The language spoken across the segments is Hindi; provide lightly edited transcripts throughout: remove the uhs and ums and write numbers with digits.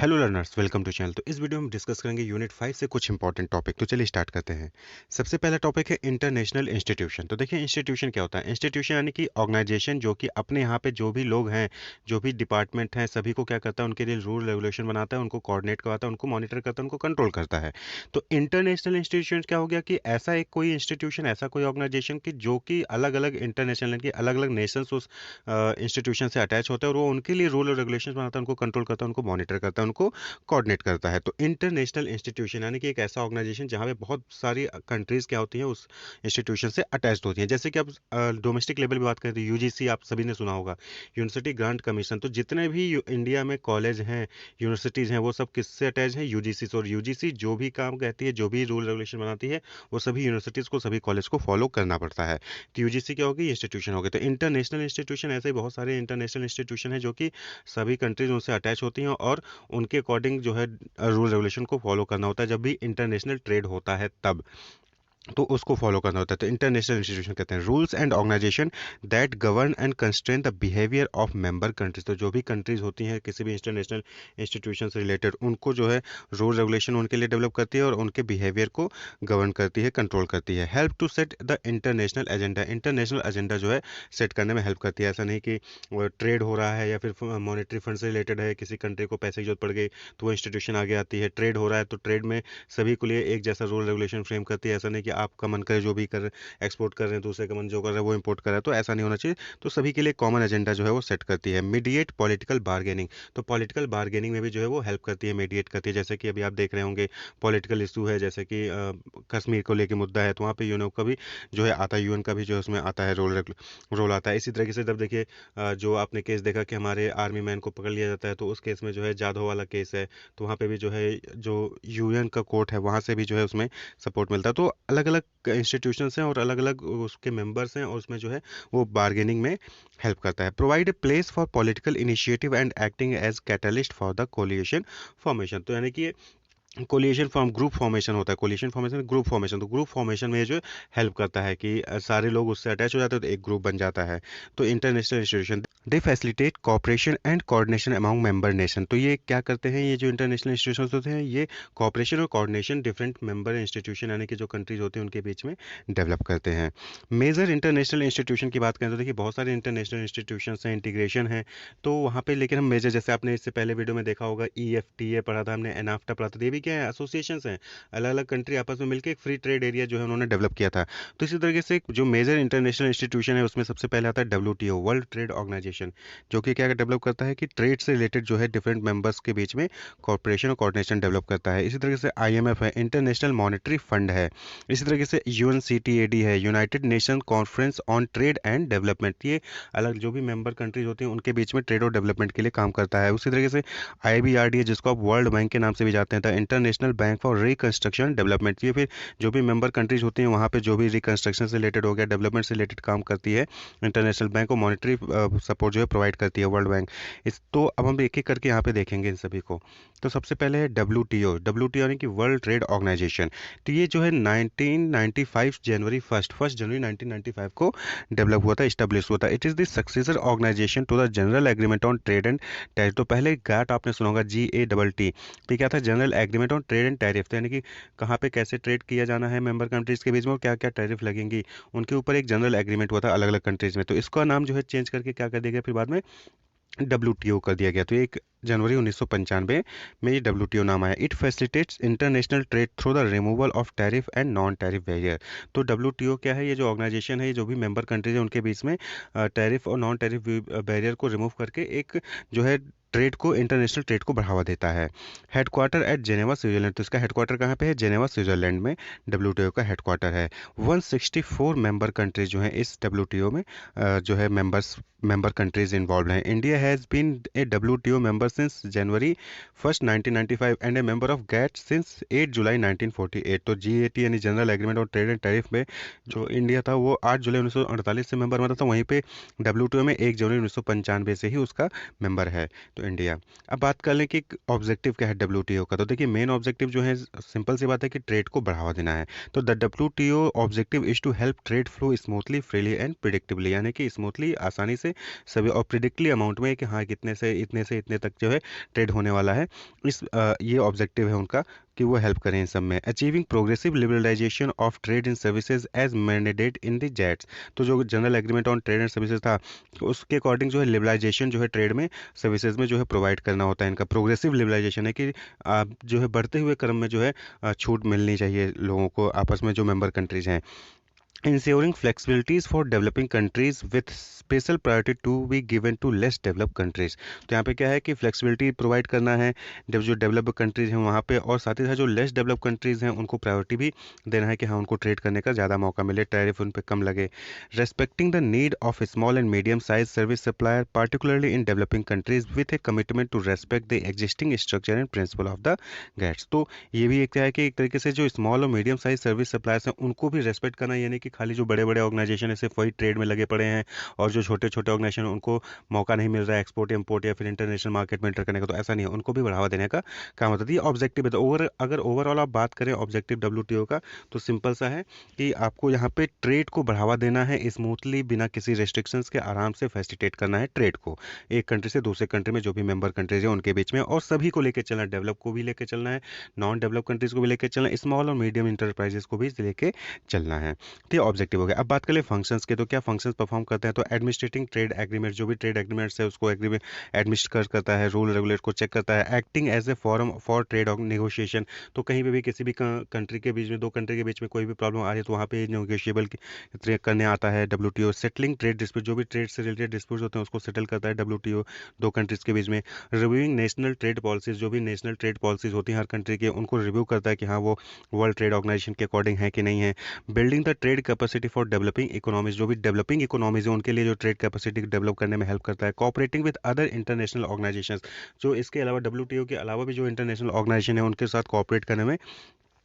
Hello learners, welcome to channel. तो इस वीडियो में हम डिस्कस करेंगे यूनिट 5 से कुछ इंपॉर्टेंट टॉपिक। तो चलिए स्टार्ट करते हैं। सबसे पहला टॉपिक है इंटरनेशनल इंस्टीट्यूशन। तो देखिए इंस्टीट्यूशन क्या होता है। इंस्टीट्यूशन यानी कि ऑर्गेनाइजेशन जो कि अपने यहाँ पे जो भी लोग हैं, जो भी डिपार्टमेंट हैं, सभी को क्या करता है, उनके लिए रूल रेगुलेशन बनाता है, उनको कोऑर्डिनेट करवाता है, उनको मॉनिटर करता है, उनको कंट्रोल करता है। तो इंटरनेशनल इंस्टीट्यूशन क्या हो गया कि ऐसा एक कोई इंस्टीट्यूशन, ऐसा कोई ऑर्गेनाइजेशन की जो कि अलग अलग इंटरनेशनल यानी कि अलग अलग नेशंस उस इंस्टीट्यूशन से अटैच होता है और वो उनके लिए रूल और रेगुलेशन बनाता है, उनको कंट्रोल करता है, उनको मॉनिटर करता है, उनको कोऑर्डिनेट करता है। तो इंटरनेशनल इंस्टीट्यूशन यानी कि एक ऐसा ऑर्गेनाइजेशन जहाँ पे बहुत सारी कंट्रीज क्या होती हैं उस इंस्टीट्यूशन से अटैच्ड होती हैं। जैसे कि अब डोमेस्टिक लेवल पे बात करें तो यूजीसी आप सभी ने सुना होगा, यूनिवर्सिटी ग्रांट कमीशन। तो जितने भी इंडिया में कॉलेज हैं, यूनिवर्सिटीज़ हैं, वो सब किससे अटैच हैं? यूजीसी से। और यूजीसी जो भी काम कहती है, जो भी रूल रेगुलेशन बनाती है, वो सभी यूनिवर्सिटीज़ को, सभी कॉलेज को फॉलो करना पड़ता है। तो यूजीसी क्या होगी? इंस्टीट्यूशन हो गए। तो इंटरनेशनल इंस्टीट्यूशन ऐसे ही बहुत सारे इंटरनेशनल इंस्टीट्यूशन है जो कि सभी कंट्रीज उनसे अटैच होती हैं और उनके अकॉर्डिंग जो है रूल रेगुलेशन को फॉलो करना होता है। जब भी इंटरनेशनल ट्रेड होता है तब तो उसको फॉलो करना होता है। तो इंटरनेशनल इंस्टीट्यूशन कहते हैं rules and organisation that govern and constrain the behaviour of member countries. तो जो भी कंट्रीज होती हैं किसी भी इंटरनेशनल इंस्टीट्यूशन से रिलेटेड, उनको जो है रूल रेगुलेशन उनके लिए डेवलप करती है और उनके बिहेवियर को गवर्न करती है, कंट्रोल करती है। Help to set the international agenda. International agenda जो है सेट करने में हेल्प करती है। ऐसा नहीं कि ट्रेड हो रहा है या फिर मॉनेटरी फंड से रिलेटेड है, किसी कंट्री को पैसे की जरूरत पड़ गई तो वो इंस्टीट्यूशन आगे आती है। ट्रेड हो रहा है तो ट्रेड में सभी को लिए एक जैसा रूल रेगुलेशन फ्रेम करती है। ऐसा नहीं कि आपका मन करे जो भी कर एक्सपोर्ट कर रहे हैं, दूसरे का मन जो कर रहा है वो इंपोर्ट कर रहा है, तो ऐसा नहीं होना चाहिए। तो सभी के लिए कॉमन एजेंडा जो है वो सेट करती है। Mediate political bargaining. तो पॉलिटिकल बार्गेनिंग में भी जो है वो हेल्प करती है, मीडिएट करती है। जैसे कि अभी आप देख रहे होंगे पॉलिटिकल इशू है, जैसे कि कश्मीर को लेकर मुद्दा है, तो वहाँ पे यूएन का भी जो है आता है, यूएन का भी जो है उसमें आता है रोल आता है। इसी तरीके से जब देखिए जो आपने केस देखा कि हमारे आर्मी मैन को पकड़ लिया जाता है, तो उस केस में जो है जाधव वाला केस है, तो वहाँ पे भी जो है जो यूएन का कोर्ट है वहाँ से भी जो है उसमें सपोर्ट मिलता है। तो अलग अलग इंस्टीट्यूशंस हैं और अलग अलग उसके मेंबर्स हैं और उसमें जो है वो बार्गेनिंग में हेल्प करता है। Provide a place for political initiative and acting as catalyst for the coalition formation. तो यानी कि कोलिएशन फॉर्म ग्रुप फॉर्मेशन होता है, कोलिएशन फॉर्मेशन ग्रुप फॉर्मेशन। तो ग्रुप फॉर्मेशन में ये जो हेल्प करता है कि सारे लोग उससे अटैच हो जाते हैं तो एक ग्रुप बन जाता है। तो international institution they facilitate cooperation and coordination among member nation. तो ये क्या करते हैं, ये जो इंटरनेशनल इंस्टीट्यूशन होते हैं ये कॉपरेशन और कोऑर्डिनेशन डिफरेंट मेंबर इंस्टीट्यूशन यानी कि जो कंट्रीज होते हैं उनके बीच में डेवलप करते हैं। मेजर इंटरनेशनल इंस्टीट्यूशन की बात करें तो देखिए बहुत सारे इंटरनेशनल इंस्टीट्यूशन हैं, इंटीग्रेशन है। तो वहाँ पे लेकिन हम मेजर, जैसे आपने इससे पहले वीडियो में देखा होगा EFTA पढ़ा था हमने, एनाफ्टा पढ़ा था। ये भी क्या है, एसोसिएशन हैं, अलग अलग कंट्री आपस में मिलकर एक फ्री ट्रेड एरिया जो है उन्होंने डेवलप किया था। तो इसी तरीके से जो मेजर इंटरनेशनल इंस्टीट्यूशन है उसमें सबसे पहले आता है WTO, वर्ल्ड ट्रेड ऑर्गेनाइजेशन, जो कि क्या डेवलप करता है कि ट्रेड से रिलेटेड जो है डिफरेंट मेंबर्स के बीच में कॉर्पोरेशन और कोऑर्डिनेशन डेवलप करता है। इसी तरीके से IMF है, इंटरनेशनल मॉनेटरी फंड है। इसी तरीके से UNCTAD है, United nation conference on trade and development. ये अलग जो भी मेंबर कंट्रीज होती हैं उनके बीच में ट्रेड और डेवलपमेंट के लिए काम करता है। उसी तरीके से IBRD है, जिसको आप वर्ल्ड बैंक के नाम से भी जाते हैं, the international bank for reconstruction development. ये फिर जो भी मेंबर कंट्रीज होती हैं वहाँ पे जो भी रिकंस्ट्रक्शन से रिलेटेड हो गया, डेवलपमेंट से रिलेटेड काम करती है इंटरनेशनल बैंक, और मॉनेटरी सपोर्ट जो है प्रोवाइड करती है वर्ल्ड बैंक। इस तो अब हम एक एक करके यहाँ पे देखेंगे इन सभी को। तो सबसे पहले है WTO यानी कि वर्ल्ड ट्रेड ऑर्गेनाइजेशन। तो ये जो है 1995 जनवरी फर्स्ट जनवरी 1995 को डेवलप हुआ था, इस्टेब्लिश हुआ था। It is the successor organisation to the general agreement on trade and tariff. तो पहले गैट आपने सुना होगा, GATT। तो क्या था, general agreement on trade and tariff. तो यानी कि कहाँ पे कैसे ट्रेड किया जाना है मेंबर कंट्रीज के बीच में और क्या क्या टैरिफ लगेंगी, उनके ऊपर एक जनरल एग्रीमेंट हुआ था अलग अलग कंट्रीज में। तो इसका नाम जो है चेंज करके क्या कर दिया गया फिर बाद में, WTO कर दिया गया। तो 1 जनवरी 1995 में ये WTO नाम आया। It facilitates international trade through the removal of tariff and non tariff barrier. तो WTO क्या है, ये जो ऑर्गेनाइजेशन है, ये जो भी मेंबर कंट्रीज है उनके बीच में टैरिफ और नॉन टैरिफ बैरियर को रिमूव करके एक जो है ट्रेड को, इंटरनेशनल ट्रेड को बढ़ावा देता है। Headquarter at Geneva Switzerland. तो इसका हेडक्वार्टर कहाँ पे है, जेनेवा स्विट्जरलैंड में WTO का हेडक्वार्टर है। 164 मेंबर कंट्रीज जो हैं इस WTO में जो है मेंबर कंट्रीज इन्वॉल्व हैं। India has been a WTO member since January 1 1995 and a member of GATT since 8 July 1948। तो GATT यानी general agreement on trade and tariff में जो इंडिया था वो 8 जुलाई 1948 से मेंबर बना था। वहीं पे WTO में 1 जनवरी 1995 से ही उसका मेंबर है तो इंडिया। अब बात कर लें कि ऑब्जेक्टिव क्या है WTO का। तो देखिए मेन ऑब्जेक्टिव जो है, सिंपल सी बात है कि ट्रेड को बढ़ावा देना है। तो the WTO objective is to help trade flow smoothly, freely and predictably. यानी कि स्मूथली, आसानी से, सभी और प्रिडिक्टली अमाउंट में, कि हाँ कितने से इतने तक जो है ट्रेड होने वाला है। ये ऑब्जेक्टिव है उनका कि वो हेल्प करें इन सब में। Achieving progressive liberalisation of trade in services as mandated in the GATS, तो जो general agreement on trade and services था उसके अकॉर्डिंग जो है लिबरलाइजेशन जो है ट्रेड में सर्विसेज में जो है प्रोवाइड करना होता है। इनका प्रोग्रेसिव लिबरलाइजेशन है कि जो है बढ़ते हुए क्रम में जो है छूट मिलनी चाहिए लोगों को आपस में जो मेंबर कंट्रीज हैं। Ensuring flexibilities for developing countries with special priority to be given to less developed countries, तो यहाँ पे क्या है कि फ्लेक्सिबिलिटी प्रोवाइड करना है जो डेवलप्ड कंट्रीज हैं वहाँ पे, और साथ ही साथ जो लेस डेवलप्ड कंट्रीज हैं उनको प्रायोरिटी भी देना है कि हाँ उनको ट्रेड करने का ज़्यादा मौका मिले, टैरिफ उन पे कम लगे। Respecting the need of small and medium size service supplier particularly in developing countries with a commitment to respect the existing structure and principle of the GATS, तो ये भी एक क्या है कि एक तरीके से जो स्मॉल और मीडियम साइज सर्विस सप्लायर्स हैं उनको भी रेस्पेक्ट करना, यानी कि खाली जो बड़े बड़े ऑर्गेनाइजेशन है सिर्फ वही ट्रेड में लगे पड़े हैं और जो छोटे छोटे ऑर्गेनाइजेशन उनको मौका नहीं मिल रहा है एक्सपोर्ट इंपोर्ट या फिर इंटरनेशनल मार्केट में एंटर करने का, तो ऐसा नहीं है, उनको भी बढ़ावा देने का काम होता है। ये ऑब्जेक्टिव है। तो अगर ओवरऑल आप बात करें ऑब्जेक्टिव डब्ल्यूटीओ का, तो सिंपल सा है कि आपको यहाँ पे ट्रेड को बढ़ावा देना है स्मूथली, बिना किसी रेस्ट्रिक्शंस के आराम से फैसिलिटेट करना है ट्रेड को एक कंट्री से दूसरे कंट्री में, जो भी मेंबर कंट्रीज है उनके बीच में, और सभी को लेकर चलना है, डेवलप को भी लेकर चलना है, नॉन डेवलप कंट्रीज को भी लेकर चलना है, स्मॉल और मीडियम इंटरप्राइजेस को भी लेके चलना है। तो ये ऑब्जेक्टिव हो गया। अब बात करें फंक्शंस के, तो क्या फंक्शंस परफॉर्म करते हैं, तो एडमिनिस्ट्रेटिंग ट्रेड एग्रीमेंट, जो भी ट्रेड एग्रीमेंट्स है उसको एग्रीमेंट एडमिनिस्ट्रेट करता है, रूल रेगुलेट को चेक करता है। Acting as a forum for trade negotiation, तो कहीं पे भी किसी भी कंट्री के बीच में, दो कंट्री के बीच में कोई भी प्रॉब्लम आ रही है तो वहाँ पे नेगोशिएबल करने आता है डब्ल्यूटीओ। सेटलिंग ट्रेड डिस्प्यूट, जो भी ट्रेड से रिलेटेड डिस्प्यूट होते हैं उसको सेटल करता है डब्ल्यूटीओ दो कंट्रीज के बीच में। रिव्यूइंग नेशनल ट्रेड पॉलिसीज, जो भी नेशनल ट्रेड पॉलिसीज होती हैं हर कंट्री के, उनको रिव्यू करता है कि हाँ वो वर्ल्ड ट्रेड ऑर्गेनाइजेशन के अकॉर्डिंग है कि नहीं है। Building the trade capacity for developing economies, जो भी डेवलपिंग इकोनॉमीज है उनके लिए जो ट्रेड कैपेसिटी डेवलप करने में हेल्प करता है। Cooperating with other international organisations, जो इसके अलावा डब्ल्यूटीओ के अलावा भी जो इंटरनेशनल ऑर्गेनाइजेशन है उनके साथ कोऑपरेट करने में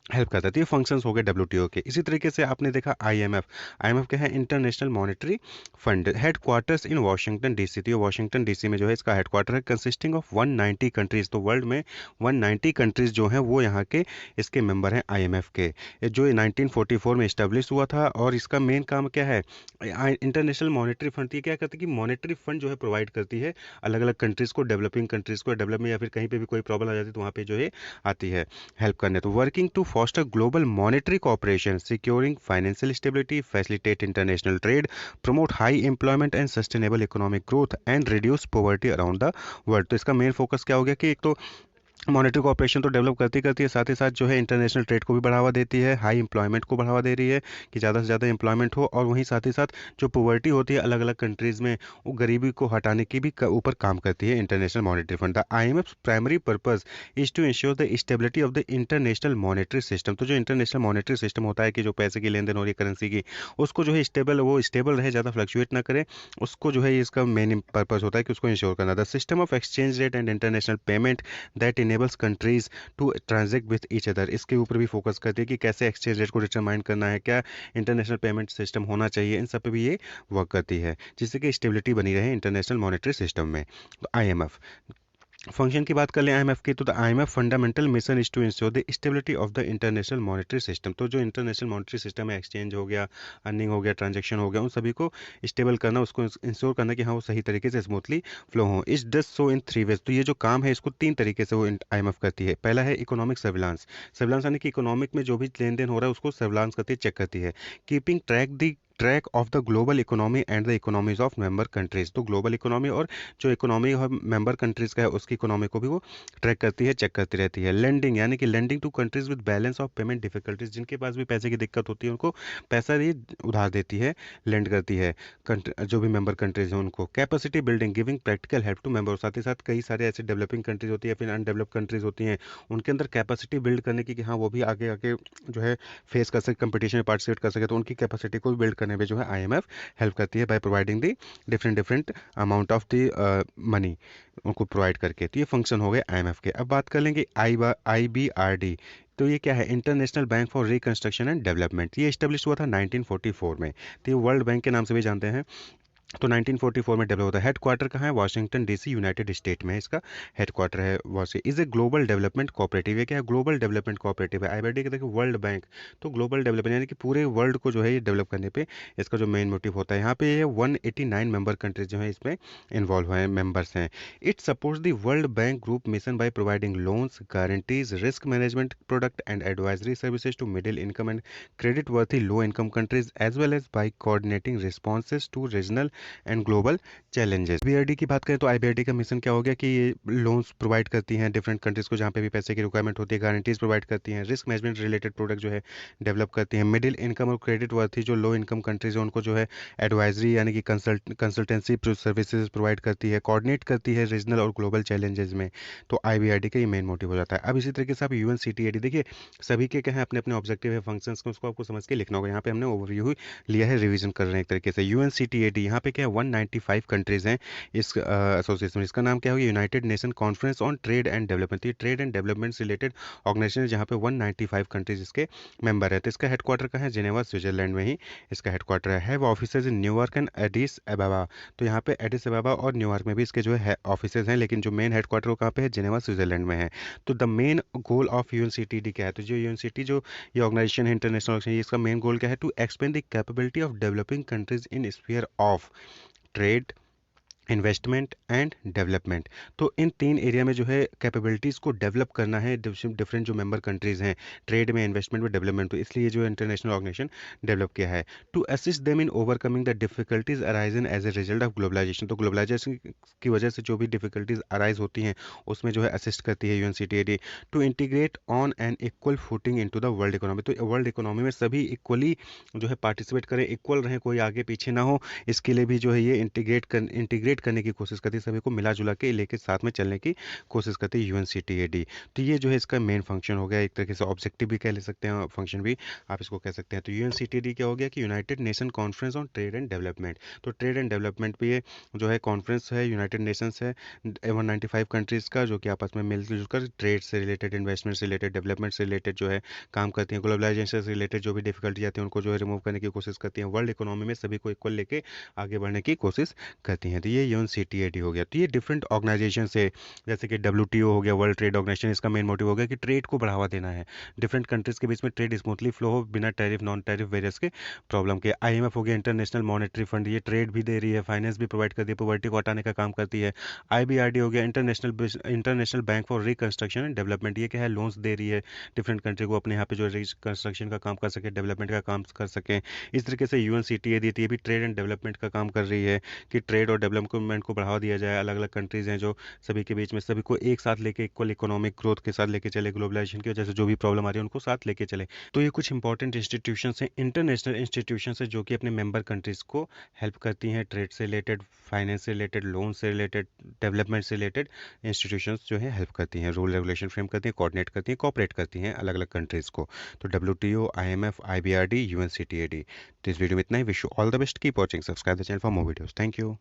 हेल्प करता है। तो ये फंक्शंस हो गए डब्ल्यूटीओ के। इसी तरीके से आपने देखा आईएमएफ। आईएमएफ क्या है, international monetary fund, head quarters इन वाशिंगटन डीसी, तो ये वाशिंगटन डीसी में जो है इसका हेड क्वार्टर है। कंसिस्टिंग ऑफ 190 कंट्रीज, तो वर्ल्ड में 190 कंट्रीज जो हैं वो यहाँ के इसके मेंबर हैं आईएमएफ के, जो 1944 में इस्टेब्लिश हुआ था। और इसका मेन काम क्या है, इंटरनेशनल मॉनेटरी फंड, ये क्या करती है कि मॉनेटरी फंड जो है प्रोवाइड करती है अलग अलग कंट्रीज को, डेवलपिंग कंट्रीज को डेवलप में, या फिर कहीं पे भी कोई प्रॉब्लम आ जाती है तो वहाँ पे जो है आती है हेल्प करने। तो वर्किंग टू foster global monetary cooperation, securing financial stability, facilitate international trade, promote high employment and sustainable economic growth, and reduce poverty around the world। तो इसका मेन फोकस क्या हो गया कि एक तो मॉनेटरी कोऑपरेशन तो डेवलप करती है, साथ ही साथ जो है इंटरनेशनल ट्रेड को भी बढ़ावा देती है, हाई एम्प्लॉयमेंट को बढ़ावा दे रही है कि ज़्यादा से ज़्यादा एम्प्लॉयमेंट हो, और वहीं साथ ही साथ जो पॉवर्टी होती है अलग अलग कंट्रीज़ में, वो गरीबी को हटाने की भी ऊपर काम करती है international monetary fund. The IMF primary purpose is to ensure the stability of the international monetary system, तो जो इंटरनेशनल मॉनेटरी सिस्टम होता है कि जो पैसे की लेन देन हो रही है करेंसी की, उसको जो है स्टेबल रहे, ज़्यादा फ्लक्चुएट ना करे, उसको जो है इसका मेन पर्पस होता है कि उसको इंश्योर करना। The system of exchange rate and international payment that enables countries to transact with each other, इसके ऊपर भी फोकस करती है कि कैसे एक्सचेंज रेट को डिटरमाइन करना है, क्या इंटरनेशनल पेमेंट सिस्टम होना चाहिए, इन सब पे भी ये वर्क करती है जिससे कि स्टेबिलिटी बनी रहे इंटरनेशनल मॉनेटरी सिस्टम में। तो आईएमएफ फंक्शन की बात कर लें आईएमएफ की, तो the IMF fundamental mission is to ensure the stability of the international monetary system, तो जो इंटरनेशनल मॉनेटरी सिस्टम है, एक्सचेंज हो गया, अर्निंग हो गया, ट्रांजेक्शन हो गया, उन सभी को स्टेबल करना, उसको इंश्योर करना कि हाँ वो सही तरीके से स्मूथली फ्लो हो। इस डज सो इन 3 वेज, तो ये जो काम है इसको 3 तरीके से वो आईएमएफ करती है। पहला है इकोनॉमिक सर्विलांस, सर्विलांस यानी कि इकोनॉमिक में जो भी लेन देन हो रहा है उसको सर्विलांस करती है, चेक करती है। Keeping track of the global economy and the economies of member countries, तो ग्लोबल इकोनॉमी और जो इकोनॉमी मेंबर कंट्रीज का है उसकी इकोनॉमी को भी वो ट्रैक करती है, चेक करती रहती है। लेंडिंग यानी कि lending to countries with balance of payment difficulties, जिनके पास भी पैसे की दिक्कत होती है उनको पैसा ये उधार देती है, लेंड करती है जो भी मेंबर कंट्रीज हैं उनको। Capacity building, giving practical help to member, साथ ही साथ कई सारे ऐसे डेवलपिंग कंट्रीज होती है फिर अनडेवलप्ड कंट्रीज होती हैं, उनके अंदर कैपेसिटी बिल्ड करने की कि हाँ वो भी आगे आगे जो है फेस कर सके, कंपटीशन में पार्टिसिपेट कर सके, तो उनकी कैपेसिटी को बिल्ड करने में जो है आईएमएफ हेल्प करती है by providing the different amount of the money उनको प्रोवाइड करके। तो ये फंक्शन हो गए आईएमएफ के। अब बात कर लेंगे आईबीआरडी, तो ये क्या है, international bank for reconstruction and development, ये इस्टेब्लिश हुआ था 1944 में, तो ये वर्ल्ड बैंक के नाम से भी जानते हैं। तो 1944 में डेवलप होता है। हेडक्वार्टर कहाँ है? वाशिंगटन डीसी, यूनाइटेड स्टेट में इसका हेडक्वार्टर है। Washi is a global development cooperative. ये क्या है? ग्लोबल डेवलपमेंट कोऑपरेटिव है। आईबीडी के देखिए वर्ल्ड बैंक, तो ग्लोबल डेवलपमेंट यानी कि पूरे वर्ल्ड को जो है ये डेवलप करने पे इसका जो मेन मोटिव होता है। यहाँ पे ये 189 मेंबर कंट्रीज जो है इसमें इन्वॉल्व हैं, मेंबर्स हैं। It supports the world bank group mission by providing loans, guarantees, risk management product and advisory services to middle income and credit worthy low income countries as well as by coordinating responses to regional and global challenges. IBRD की बात करें तो आईबीआरडी का मिशन क्या हो गया कि ये लोन्स प्रोवाइड करती हैं डिफरेंट कंट्रीज को जहाँ पे भी पैसे की रिक्वायरमेंट होती है, गारंटीज प्रोवाइड करती हैं, रिस्क मैनेजमेंट रिलेटेड प्रोडक्ट जो है डेवलप करती हैं, मिडिल इनकम और क्रेडिट वर्थी जो लो इनकम कंट्रीज है उनको जो है एडवाइजरी यानी कि कंसल्टेंसी सर्विसेज प्रोवाइड करती है, कोऑर्डिनेट करती है रीजनल और ग्लोबल चैलेंजेस में। तो आईबीआरडी का ये मेन मोटिव हो जाता है। अब इसी तरीके से आप यूएनसीटीएडी देखिए, सभी के क्या है अपने अपने ऑब्जेक्टिव है, फंक्शंस को उसको आपको समझ के लिखना होगा। यहाँ पे हमने ओवरव्यू लिया है, रिवीजन कर रहे हैं एक तरीके से। यूएनसीटीएडी यहाँ पे क्या है 195 कंट्रीज हैं इस एसोसिएशन। इसका नाम क्या होगा? United nation conference on trade and development. ये ट्रेड एंड डेवलपमेंट से रिलेटेड ऑर्गेनाइजेशन है जहाँ पे 195 कंट्रीज इसके मेंबर है। तो इसका हेडक्वार्टर कहाँ है? जिनेवा, स्विट्जरलैंड में ही इसका हेडक्वार्टर है। वो officers in New York and Aedes अबाबा। तो यहाँ पे एडिस अबाबा और न्यूयॉर्क में भी इसके जो है ऑफिसर्स हैं, लेकिन जो मेन हेडक्वार्टर वो कहाँ पे है? जिनेवा, स्विट्जरलैंड में है। तो the main goal of UNCTAD क्या है? तो जो यूएनसीटी जो ये ऑर्गेनाइजेशन है, इंटरनेशनल ऑर्गेनाइजेशन, इसका मेन गोल क्या है? To expand the capability of developing countries in sphere of trade, investment and development. तो इन तीन एरिया में जो है कैपेबिलिटीज़ को डेवलप करना है डिफरेंट जो मेंबर कंट्रीज़ हैं, ट्रेड में, इन्वेस्टमेंट में, डेवलपमेंट। तो इसलिए जो इंटरनेशनल ऑर्गेनाइजेशन डेवलप किया है to assist them in overcoming the difficulties arisen as a result of globalisation. तो ग्लोबलाइजेशन की वजह से जो भी डिफिकल्टीज अराइज होती हैं उसमें जो है असिस्ट करती है UNCTAD. To integrate on an equal footing into the world economy. तो वर्ल्ड इकोनॉमी में सभी इक्वली जो है पार्टिसिपेट करें, इक्वल रहें, कोई आगे पीछे ना हो। इसके लिए भी जो है ये इंटीग्रेट करने की कोशिश करती है, सभी को मिला जुला के लेके साथ में चलने की कोशिश करती है यूएनसीटीएडी। तो ये जो है इसका मेन फंक्शन हो गया, एक तरीके से ऑब्जेक्टिव भी कह ले सकते हैं, फंक्शन भी आप इसको कह सकते हैं। तो यूएनसीटीएडी क्या हो गया कि United nation conference on trade and development. तो ट्रेड एंड डेवलपमेंट भी ये जो है कॉन्फ्रेंस है, यूनाइटेड नेशंस है 195 कंट्रीज़ का, जो कि आपस में मिलजुल कर ट्रेड से रिलेटेड, इन्वेस्टमेंट से रिलेटेड, डेवलपमेंट से रिलेटेड जो है काम करती हैं। ग्लोबलाइजेशन से रिलेटेड जो भी डिफिकल्टी आती है उनको जो है रिमूव करने की कोशिश करती हैं। वर्ल्ड इकोनॉमी में सभी को इक्वल लेके आगे बढ़ने की कोशिश करती हैं। तो ये यूएनसीटीएडी हो गया। तो ये डिफरेंट ऑर्गेनाइजेशन से, जैसे कि डब्ल्यूटीओ हो गया, वर्ल्ड ट्रेड ऑर्गेनाइजेशन, इसका मेन मोटिव हो गया कि ट्रेड को बढ़ावा देना है, डिफरेंट कंट्रीज के बीच में ट्रेड स्मूथली फ्लो हो बिना टैरिफ, नॉन टैरिफ वेरियस के प्रॉब्लम के। आईएमएफ हो गया, इंटरनेशनल मॉनेटरी फंड, ये ट्रेड भी दे रही है, फाइनेंस भी प्रोवाइड करती है, पॉवर्टी को हटाने का काम करती है। आईबीआरडी हो गया, international bank for reconstruction and development, ये क्या है? लोन्स दे रही है डिफरेंट कंट्री को अपने यहाँ पे जो रिकंस्ट्रक्शन का काम कर सके, डेवलपमेंट का काम कर सकें। इस तरीके से यूएनसीटीए दी भी ट्रेड एंड डेवलपमेंट का काम कर रही है कि ट्रेड और डेवलपमेंट को बढ़ावा दिया जाए। अलग अलग कंट्रीज हैं जो सभी के बीच में सभी को एक साथ लेके इक्वल इकोनॉमिक ग्रोथ के साथ लेके चले, ग्लोबलाइजेशन की वजह से जो भी प्रॉब्लम आ रही है उनको साथ लेके चले। तो ये कुछ इंपॉर्टेंट इंस्टीट्यूशन हैं, इंटरनेशनल इंस्टीट्यूशन है, जो कि अपने मेंबर कंट्रीज को हेल्प करती हैं ट्रेड से रिलेटेड, फाइनेंस से रिलेटेड, लोन से रिलेटेड, डेवलपमेंट से रिलेटेड इंस्टीट्यूशंस जो है हेल्प करती हैं, रूल रेगुलेशन फ्रेम करती हैं, कोऑर्डिनेट करती हैं, कोऑपरेट करती हैं अलग अलग कंट्रीज को। तो डब्ल्यूटीओ, आईएमएफ, आईबीआरडी, यूएनसीटीएडी। तो इस वीडियो में इतना ही। Wish you all the best, keep watching, subscribe the channel for more videos. Thank you.